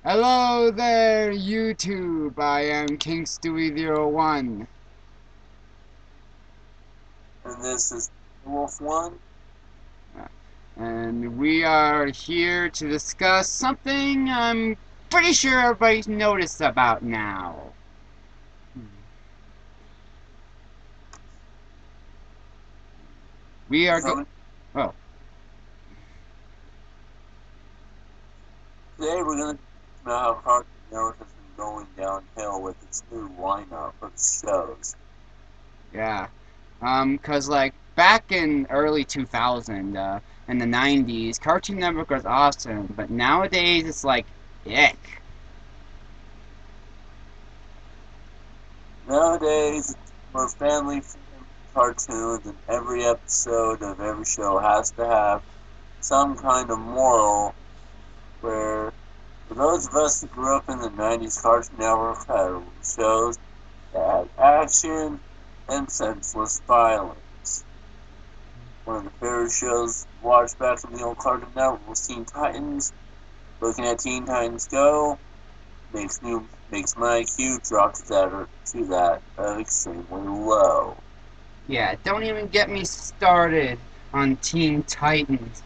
Hello there, YouTube. I am kendowolf1. And this is Wolf 1. And we are here to discuss something I'm pretty sure everybody's noticed about now. We are go. Today Oh, we're going to talk about how Cartoon Network has been going downhill with its new lineup of shows. yeah. Cause like back in early 2000, in the 90s, Cartoon Network was awesome, but nowadays it's like, ick. Nowadays, it's more family-friendly cartoons, and every episode of every show has to have some kind of moral where, for those of us who grew up in the 90s, Cartoon Network had shows that had action and senseless violence. One of the favorite shows watched back in the old Cartoon Network was Teen Titans. Looking at Teen Titans Go makes my IQ drop to that extremely low. Yeah, don't even get me started on Teen Titans.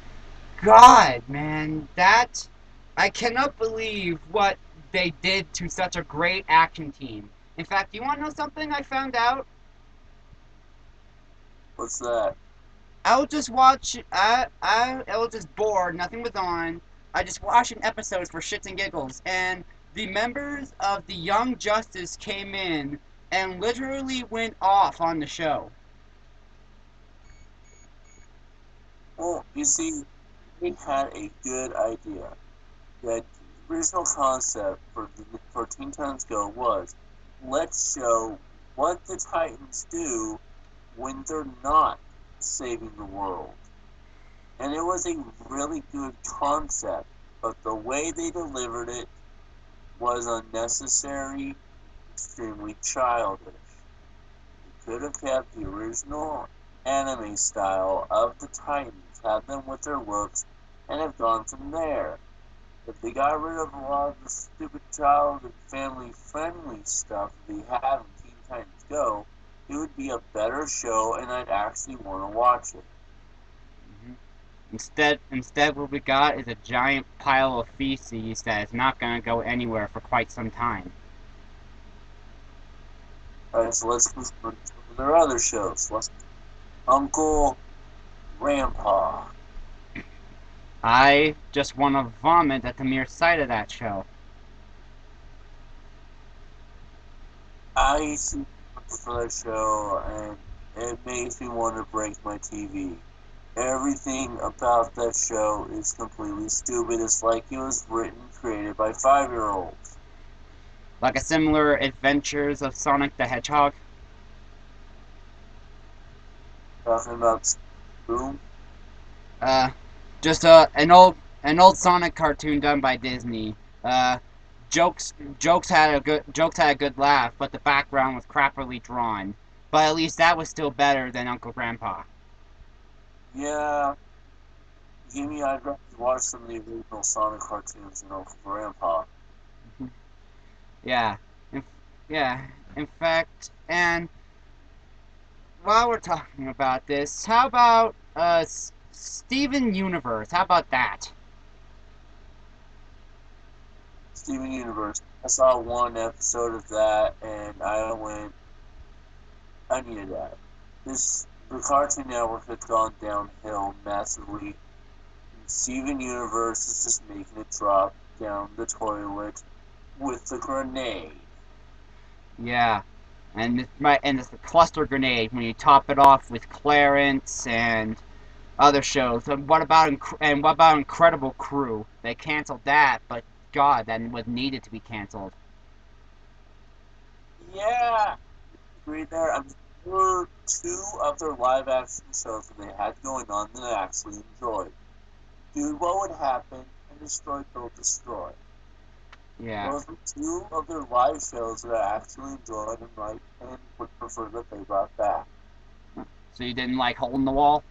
God, man, that I cannot believe what they did to such a great action team. In fact, you want to know something I found out? What's that? I will just watch. I was just bored. Nothing was on. I just watching episodes for shits and giggles, and the members of the Young Justice came in and literally went off on the show. Well, you see, they had a good idea. The original concept for Teen Titans Go was, let's show what the Titans do when they're not saving the world. And it was a really good concept, but the way they delivered it was unnecessary, extremely childish. They could have kept the original anime style of the Titans, had them with their looks, and have gone from there. If they got rid of a lot of the stupid child and family friendly stuff they have in Teen Titans Go, it would be a better show and I'd actually want to watch it. Mhm. Instead, what we got is a giant pile of feces that is not gonna go anywhere for quite some time. Alright, so let's move on to some of their other shows. Let's Uncle Grandpa. I just want to vomit at the mere sight of that show. I used to for that show and it makes me want to break my TV. Everything about that show is completely stupid. It's like it was written, created by 5-year-olds. Like a similar Adventures of Sonic the Hedgehog. Talking about Boom. Uh, just an old Sonic cartoon done by Disney. Uh, jokes had a good laugh, but the background was crappily drawn. But at least that was still better than Uncle Grandpa. Yeah, Jimmy, I'd rather watch some of the original Sonic cartoons than Uncle Grandpa. Yeah, in, yeah. In fact, and while we're talking about this, how about Steven Universe? How about that? Steven Universe. I saw one episode of that and I went, I needed that. The Cartoon Network has gone downhill massively. Steven Universe is just making it drop down the toilet with the grenade. Yeah, and it's the cluster grenade when you top it off with Clarence and other shows. And what about Incredible Crew? They canceled that, but God, that was needed to be canceled. Yeah, agree there. I mean, there were two of their live action shows that they had going on that I actually enjoyed. Dude, what would happen? And Destroy, Build, Destroy. Yeah, Those were two of their live shows that I actually enjoyed and would prefer that they brought back. so you didn't like Hole in the Wall?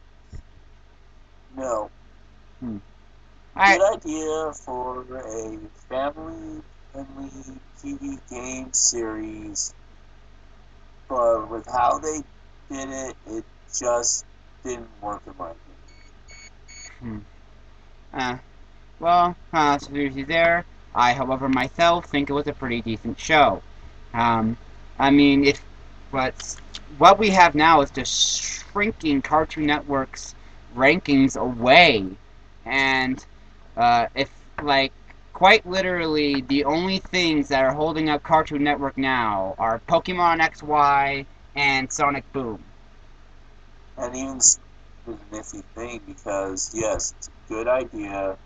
No, Hmm. I Good idea for a family-friendly TV game series, but with how they did it, it just didn't work in my opinion. hmm, uh, well, Suzuki there. I, however, myself think it was a pretty decent show. Um, I mean, but what we have now is just shrinking Cartoon Network's rankings away, and if like quite literally the only things that are holding up Cartoon Network now are Pokemon XY and Sonic Boom. And even is a nifty thing because yes, it's a good idea,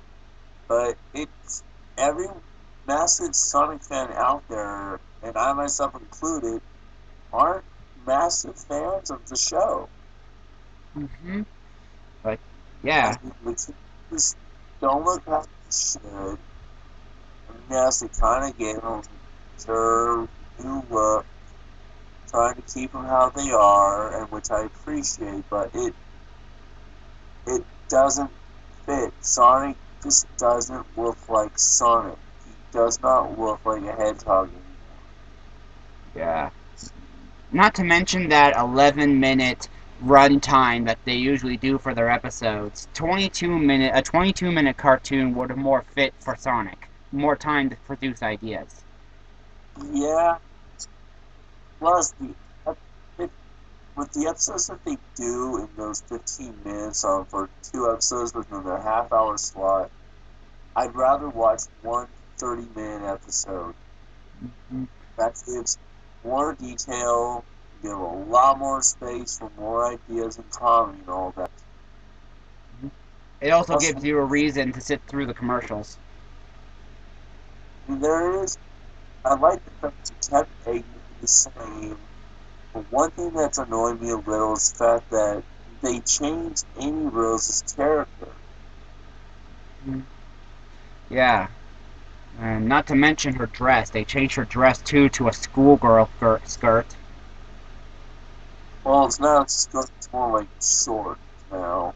but it's every massive Sonic fan out there, and I myself included, aren't massive fans of the show. Hmm. But I yeah, mean, the kids don't look how they should. And yes, they kind of gave them their new look, trying to keep them how they are, and which I appreciate, but it doesn't fit. Sonic just doesn't look like Sonic. He does not look like a hedgehog anymore. yeah. Not to mention that 11-minute runtime that they usually do for their episodes. 22-minute cartoon would have more fit for Sonic. More time to produce ideas. Yeah, plus it, with the episodes that they do in those 15 minutes for two episodes within their half-hour slot, I'd rather watch one 30-minute episode. Mhm. That gives more detail, give a lot more space for more ideas and comedy and all that. It also Plus, gives you a reason to sit through the commercials. there is, I like the fact that kept Aiden the same. But one thing that's annoyed me a little is the fact that they changed Amy Rose's character. Mhm. Yeah, and not to mention her dress. They changed her dress too to a schoolgirl skirt. Well, it's not skirt, it's more like short now.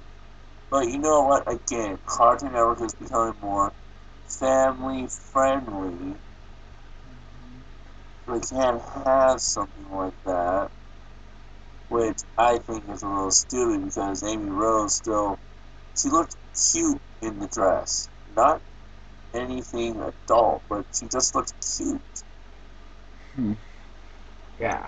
But you know what? Again, Cartoon Network is becoming more family friendly. They can't have something like that, which I think is a little stupid because Amy Rose still she looked cute in the dress. Not anything adult, but she just looked cute. Hmm. Yeah.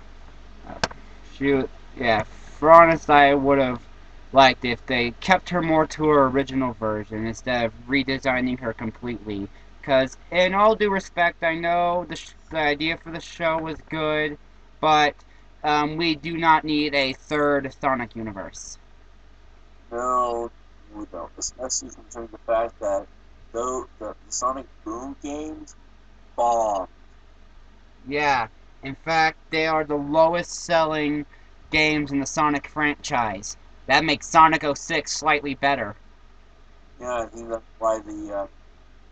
Shoot, yeah. For honest, I would have liked if they kept her more to her original version instead of redesigning her completely. Because, in all due respect, I know the idea for the show was good, but we do not need a third Sonic universe. No, we don't. Especially considering the fact that though the Sonic Boom games bombed. Yeah, in fact, they are the lowest selling games in the Sonic franchise. That makes Sonic 06 slightly better. Yeah, I think that's why the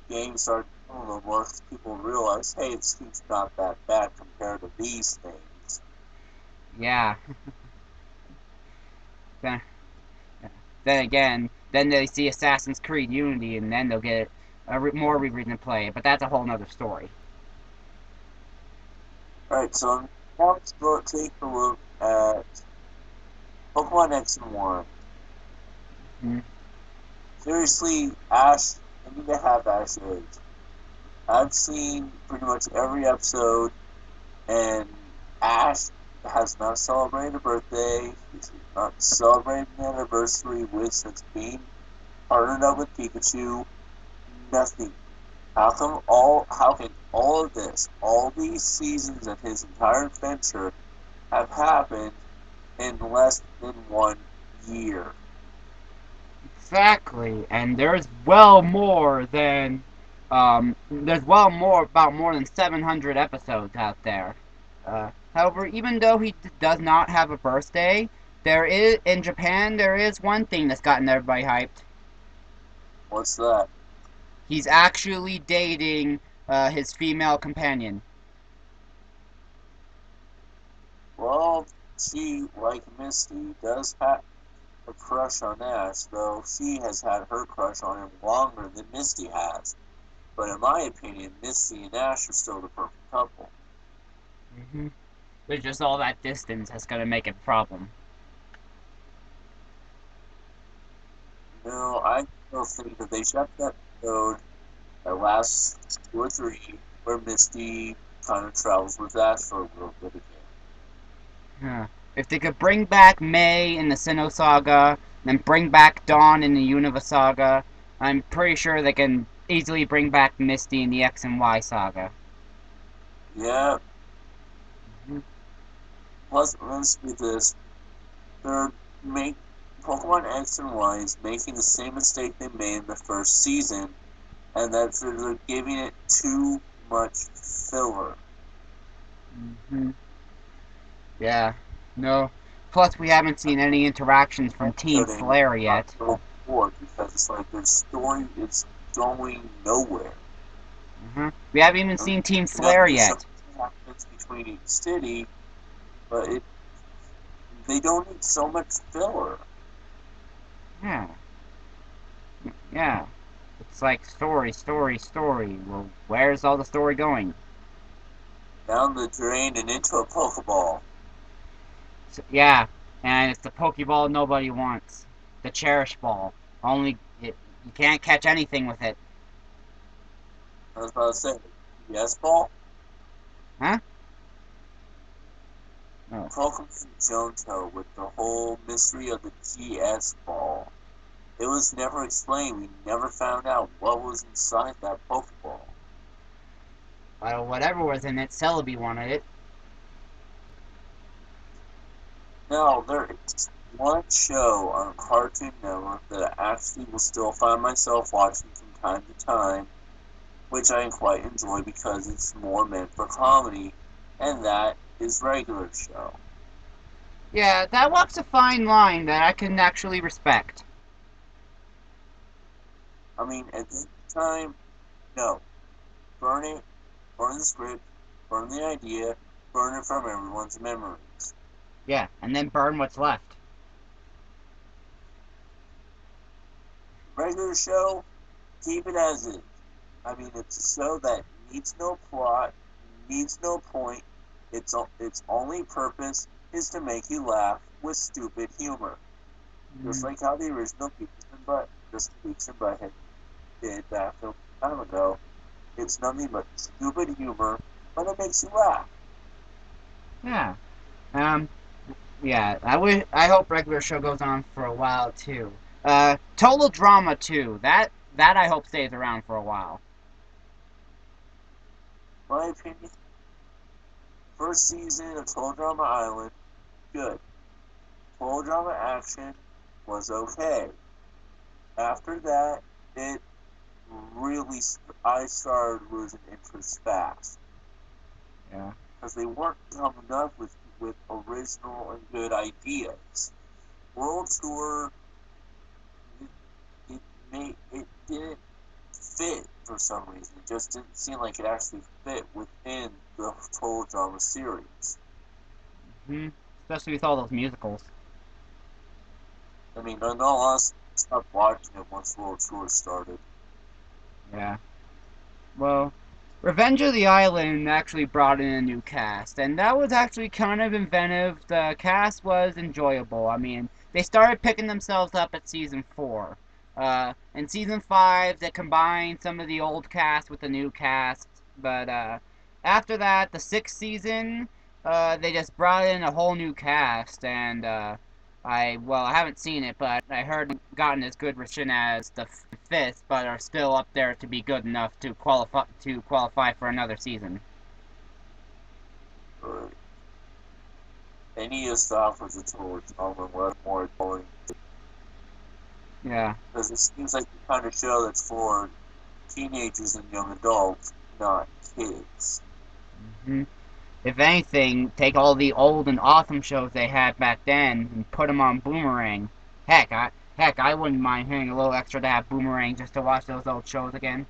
games started doing a little more. People realize, hey, it's not that bad compared to these things. Yeah. Then again, then they see Assassin's Creed Unity, and then they'll get more reason to play it. But that's a whole nother story. Alright, so now let's go take a look at Pokemon X and Y. Hmm. Seriously, Ash, I need to have Ash age. I've seen pretty much every episode, and Ash has not celebrated a birthday. He's not celebrated an anniversary with since being partnered up with Pikachu. Nothing. How can all of this, all these seasons of his entire adventure have happened in less than 1 year? Exactly, and there's well more about more than 700 episodes out there. However, even though he does not have a birthday, there is in Japan there is one thing that's gotten everybody hyped. What's that? He's actually dating his female companion. Well, she, like Misty, does have. a crush on Ash, though she has had her crush on him longer than Misty has. But in my opinion, Misty and Ash are still the perfect couple. Hmm. There's just all that distance that's gonna make it a problem. I still think that they should have that episode that lasts 2 or 3 where Misty kind of travels with Ash for a little bit again. Huh. If they could bring back May in the Sinnoh Saga, then bring back Dawn in the Unova Saga, I'm pretty sure they can easily bring back Misty in the X and Y Saga. Yeah, Mhm. plus, let's do this. They're make Pokemon X and Y is making the same mistake they made in the first season, and that's that they're giving it too much filler. Mhm. Yeah. No. Plus, we haven't seen any interactions from Team Coding Flare not yet. go forward because it's like their story is going nowhere. We haven't even I mean, seen Team you know, Flare there's yet. something that happens between each city, but they don't need so much filler. Yeah. Yeah. It's like story, story, story. Well, where's all the story going? Down the drain and into a Pokeball. So, yeah, and it's the Pokeball nobody wants. The Cherish Ball. Only you can't catch anything with it. I was about to say, yes, ball. Huh? No. Pokemon Johto with the whole mystery of the GS ball. It was never explained. We never found out what was inside that Pokeball. Whatever was in it, Celebi wanted it. Now, there is one show on Cartoon Network that I actually will still find myself watching from time to time, which I quite enjoy because it's more meant for comedy, and that is Regular Show. Yeah, that walks a fine line that I can actually respect. I mean, at this time, no. Burn it, burn the script, burn the idea, burn it from everyone's memories. Yeah, and then burn what's left. Regular Show, keep it as is. I mean, it's a show that needs no plot, needs no point. Its only purpose is to make you laugh with stupid humor, just Mm, like how the original Beavis and Butthead did back a long time ago. It's nothing but stupid humor, but it makes you laugh. yeah. Um. Yeah. I hope regular show goes on for a while too. Total drama too. That I hope stays around for a while. My opinion, first season of Total Drama Island, good. Total Drama Action was okay. After that, it really I started losing interest fast Yeah. because they weren't coming up with original and good ideas. World Tour it, it didn't fit for some reason. It just didn't seem like it actually fit within the Total Drama series. Hmm. Especially with all those musicals. I mean, in all honesty, I stopped watching it once World Tour started. Yeah. Well, Revenge of the Island actually brought in a new cast, and that was actually kind of inventive. The cast was enjoyable. I mean, they started picking themselves up at season 4. In season 5, they combined some of the old cast with the new cast, but after that, the 6th season, they just brought in a whole new cast, and I haven't seen it, but I heard gotten as good reception as the fifth, but are still up there to be good enough to qualify for another season. But they need to stop with the Total Drama and let more going. Yeah. Because it seems like the kind of show that's for teenagers and young adults, not kids. Hmm. If anything, take all the old and awesome shows they had back then and put them on Boomerang. Heck, I wouldn't mind paying a little extra to have Boomerang just to watch those old shows again.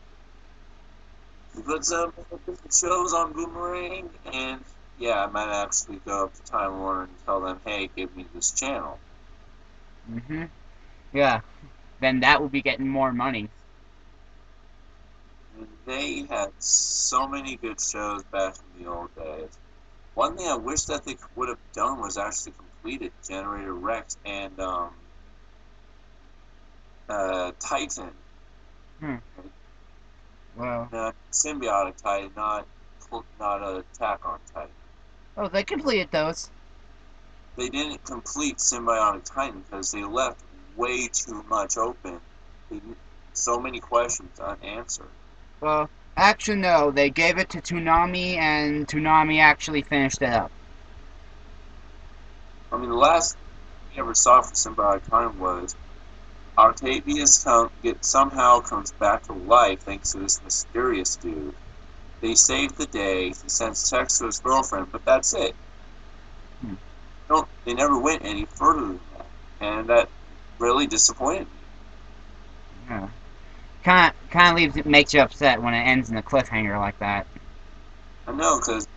We put some shows on Boomerang, and yeah, I might actually go up to Time Warner and tell them, hey, give me this channel. Mm-hmm. Yeah. Then that would be getting more money. And they had so many good shows back in the old days. One thing I wish that they would have done was actually completed Generator Rex and Titan. Hmm. Well, Symbiotic Titan, not Attack on Titan. oh, they completed those. They didn't complete Symbiotic Titan because they left way too much open. They, so many questions unanswered. Well, actually, no. They gave it to Toonami, and Toonami actually finished it up. I mean, the last we ever saw for Symbiotic Titan was somehow comes back to life thanks to this mysterious dude. They save the day. He sends text to his girlfriend, but that's it. Hmm. They never went any further than that, and that really disappointed me. Yeah. Kind of leaves it makes you upset when it ends in a cliffhanger like that. I know because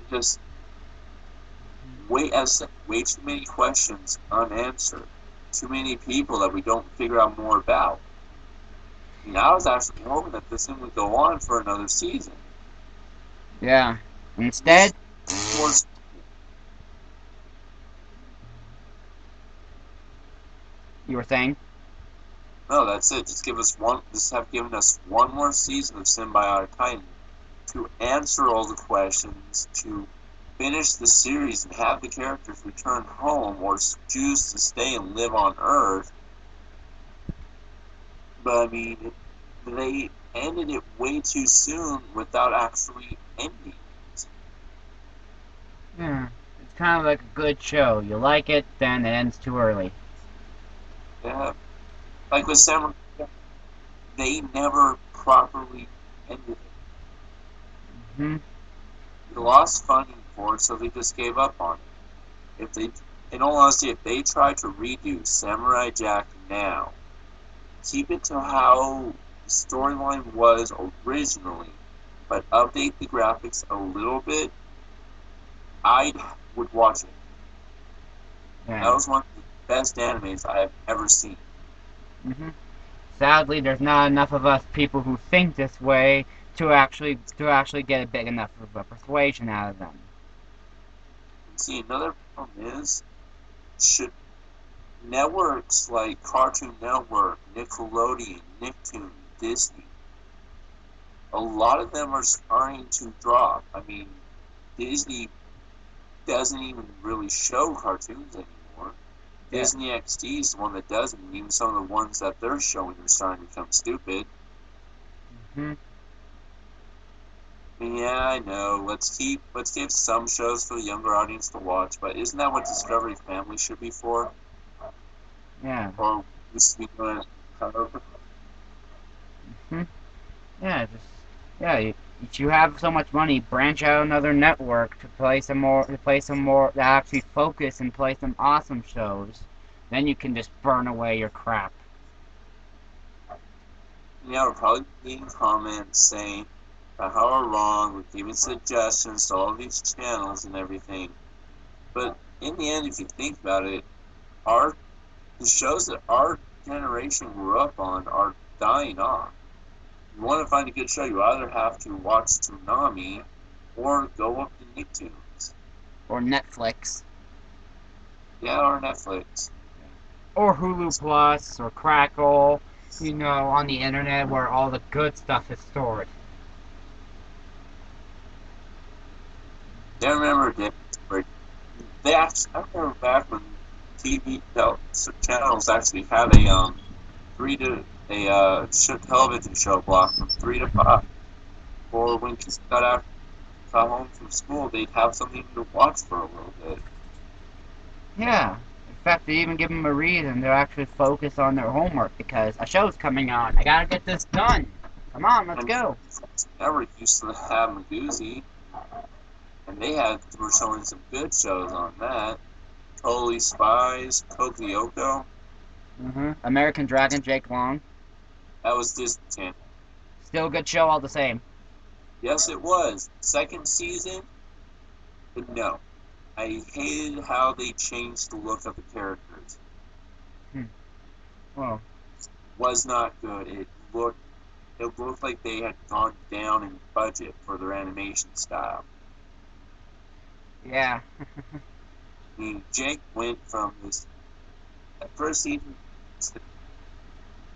just way too many questions unanswered, too many people that we don't figure out more about. I mean, I was actually hoping that this thing would go on for another season. Yeah. This Instead, was you were saying? no, that's it. Just have given us one more season of Symbiotic Titan to answer all the questions, to finish the series and have the characters return home or choose to stay and live on Earth. But I mean, they ended it way too soon without actually ending it. Yeah. It's kind of like a good show. You like it, then it ends too early. Yeah, like with Samurai, they never properly ended it. Hmm. They lost funding for it, so they just gave up on it. In all honesty, if they tried to redo Samurai Jack now, keep it to how the storyline was originally, but update the graphics a little bit, I would watch it. That Yeah. was one of the best animes I have ever seen. Hmm. Sadly, there's not enough of us people who think this way to actually get a big enough of a persuasion out of them. And see, another problem is, should networks like Cartoon Network, Nickelodeon, Nicktoon, Disney, a lot of them are starting to drop. I mean, Disney doesn't even really show cartoons anymore. Yeah. Disney XD is the one that doesn't, and even some of the ones that they're showing are starting to become stupid. Hmm. I mean, yeah, I know. Let's give some shows for the younger audience to watch, but isn't that what Discovery Family should be for? Yeah. Or we should be doing Hmm. Yeah. Just yeah. If you have so much money, branch out another network to actually focus and play some awesome shows. Then you can just burn away your crap. yeah, we're probably getting comments saying how we're wrong, we're giving suggestions to all these channels and everything. But in the end, if you think about it, our the shows that our generation grew up on are dying off. If you want to find a good show, you either have to watch Toonami or go up to Nicktoons. Or Netflix. Yeah, or Netflix. Or Hulu Plus or Crackle, on the internet where all the good stuff is stored. They remember days where they actually, I remember back when channels actually had a television show block from 3 to 5, or when kids got home from school, they'd have something to watch for a little bit. Yeah. In fact, they even give them a reason to actually focus on their homework because a show's coming on. I gotta get this done. Come on, let's And go. Network used to have Magoozy, and were showing some good shows on that. Totally Spies, Kokyoko, American Dragon, Jake Long. that was Disney Channel. Still a good show all the same. Yes, it was. Second season, but no. I hated how they changed the look of the characters. Oh, Was not good. It looked like they had gone down in budget for their animation style. yeah, I mean, Jake went from this first season, this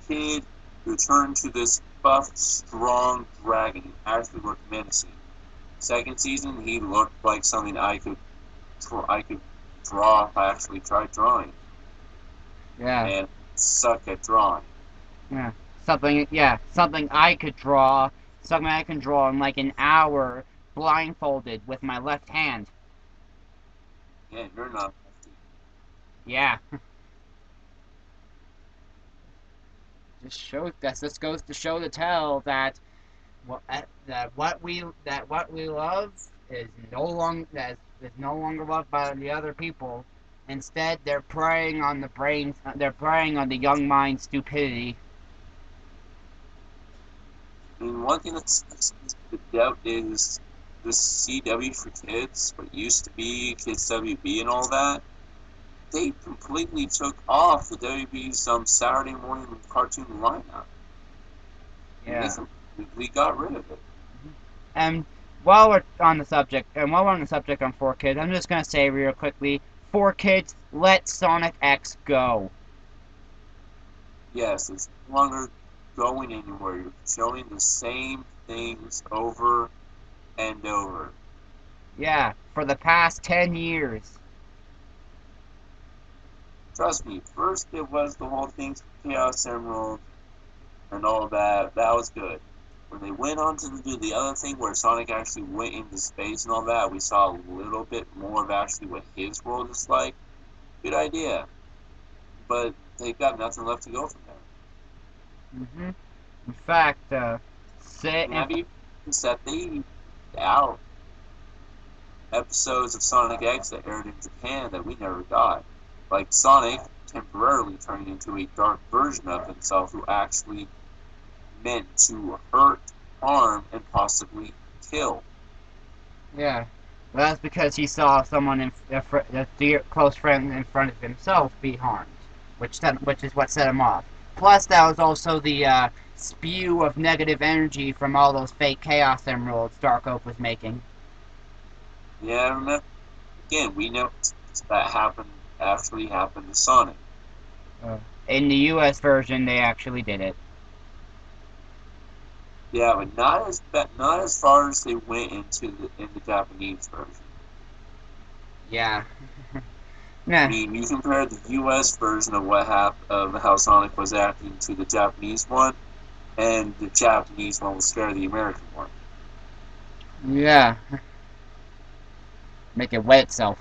kid who turned to this buff, strong dragon. He actually looked menacing. Second season, he looked like something I could draw if I actually tried drawing, yeah, and suck at drawing. yeah. Something I could draw. Something I can draw in like an hour, blindfolded with my left hand. Yeah, you're not lefty. Yeah, just shows that this goes to show to tell that what we love is no longer loved by the other people. Instead, they're preying on the brains. They're preying on the young mind's stupidity. I mean, one thing that's the dev is the CW for kids, what used to be Kids WB and all that. They completely took off the WB's Saturday morning cartoon lineup. I mean, they Yeah. completely got rid of it. And while we're on the subject on 4Kids, I'm just gonna say real quickly, 4Kids, let Sonic X go. Yes, it's no longer going anywhere. You're showing the same things over and over. Yeah, for the past 10 years. Trust me, first it was the whole thing Chaos Emerald and all that. That was good. When they went on to do the other thing where Sonic actually went into space and all that, we saw a little bit more of actually what his world is like. Good idea. But they got nothing left to go from there. hmm In fact, I say, mean, in, I've even said they out episodes of Sonic X that aired in Japan that we never got. Like Sonic temporarily turning into a dark version of himself who actually meant to hurt, harm, and possibly kill. yeah. Well, that's because he saw someone a dear close friend in front of himself be harmed, which is what set him off. Plus, that was also the spew of negative energy from all those fake Chaos Emeralds Dark Oak was making. Yeah, remember, again, we know that actually happened to Sonic. Uh, in the U.S. version, they actually did it. Yeah, but not as far as they went in the Japanese version. Yeah. I Nah. mean, you compare the U.S. version of what happened of how Sonic was acting to the Japanese one, and the Japanese one will scare the American one. Yeah. Make it wet itself.